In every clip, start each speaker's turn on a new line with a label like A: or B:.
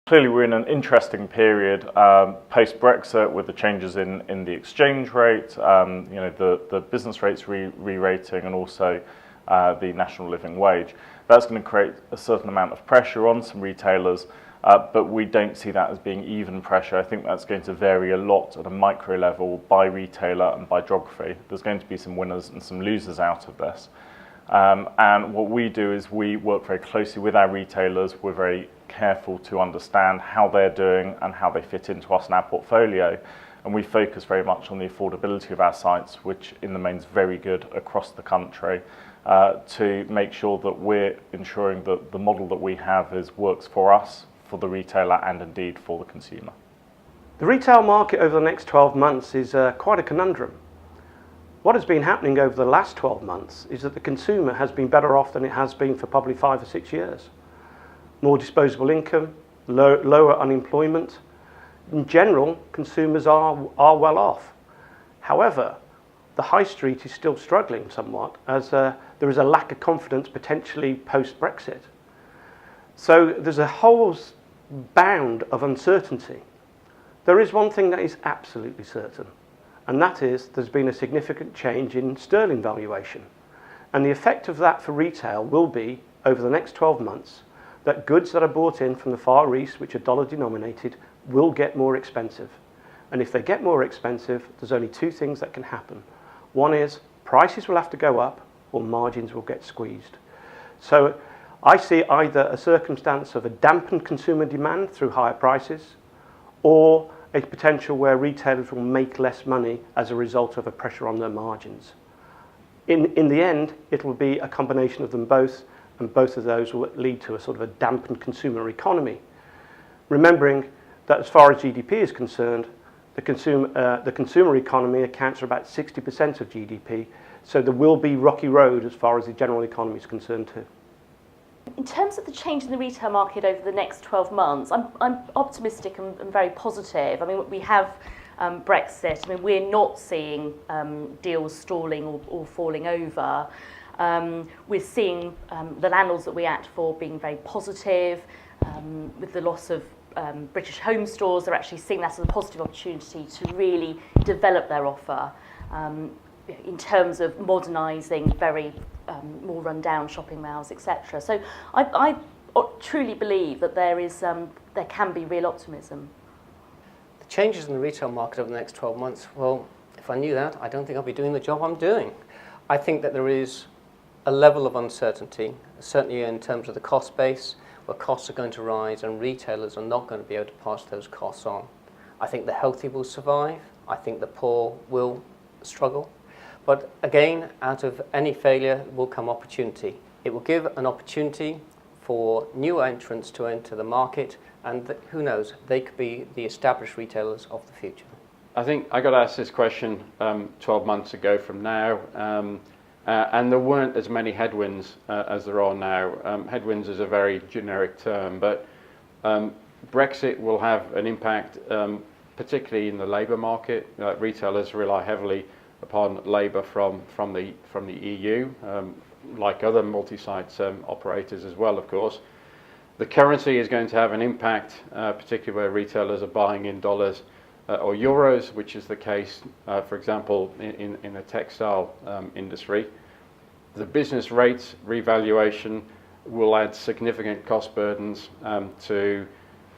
A: Clearly we're in an interesting period post-Brexit with the changes in the exchange rate, the business rates re-rating and also the national living wage. That's going to create a certain amount of pressure on some retailers, but we don't see that as being even pressure. I think that's going to vary a lot at a micro level by retailer and by geography. There's going to be some winners and some losers out of this. And what we do is we work very closely with our retailers. We're very careful to understand how they're doing and how they fit into us and our portfolio. And we focus very much on the affordability of our sites, which in the main is very good across the country, to make sure that we're ensuring that the model that we have works for us, for the retailer and indeed for the consumer.
B: The retail market over the next 12 months is quite a conundrum. What has been happening over the last 12 months is that the consumer has been better off than it has been for probably 5 or 6 years. More disposable income, lower unemployment. In general, consumers are well off. However, the high street is still struggling somewhat as there is a lack of confidence potentially post-Brexit. So there's a whole bound of uncertainty. There is one thing that is absolutely certain, and that is there's been a significant change in sterling valuation. And the effect of that for retail will be, over the next 12 months, that goods that are bought in from the Far East, which are dollar denominated, will get more expensive. And if they get more expensive, there's only 2 things that can happen. One is prices will have to go up or margins will get squeezed. So I see either a circumstance of a dampened consumer demand through higher prices, or a potential where retailers will make less money as a result of a pressure on their margins. In the end, it will be a combination of them both, and both of those will lead to a sort of a dampened consumer economy. Remembering that as far as GDP is concerned, the consumer economy accounts for about 60% of GDP, so there will be rocky road as far as the general economy is concerned too.
C: In terms of the change in the retail market over the next 12 months, I'm optimistic and very positive. I mean, we have Brexit. I mean, we're not seeing deals stalling or falling over. We're seeing the landlords that we act for being very positive. With the loss of British home stores, they're actually seeing that as a positive opportunity to really develop their offer in terms of modernising very more run-down shopping malls, etc. So I truly believe that there can be real optimism.
D: The changes in the retail market over the next 12 months, well, if I knew that, I don't think I'd be doing the job I'm doing. I think that there is a level of uncertainty, certainly in terms of the cost base, where costs are going to rise and retailers are not going to be able to pass those costs on. I think the healthy will survive. I think the poor will struggle. But again, out of any failure will come opportunity. It will give an opportunity for new entrants to enter the market, and who knows, they could be the established retailers of the future.
E: I think I got asked this question 12 months ago from now, and there weren't as many headwinds as there are now. Headwinds is a very generic term, but Brexit will have an impact, particularly in the labour market. Retailers rely heavily upon labour from the EU, like other multi-site operators as well, of course. The currency is going to have an impact, particularly where retailers are buying in dollars or euros, which is the case, for example, in the textile industry. The business rates revaluation will add significant cost burdens to,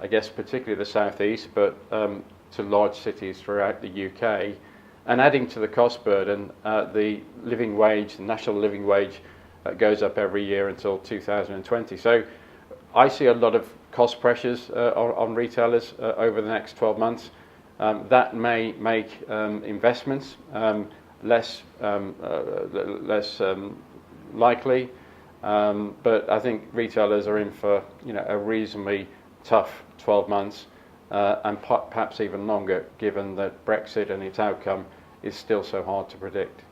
E: I guess, particularly the southeast, but to large cities throughout the UK. And adding to the cost burden, the living wage, the national living wage, goes up every year until 2020. So I see a lot of cost pressures on retailers over the next 12 months. That may make investments less likely, but I think retailers are in for a reasonably tough 12 months and perhaps even longer, given that Brexit and its outcome is still so hard to predict.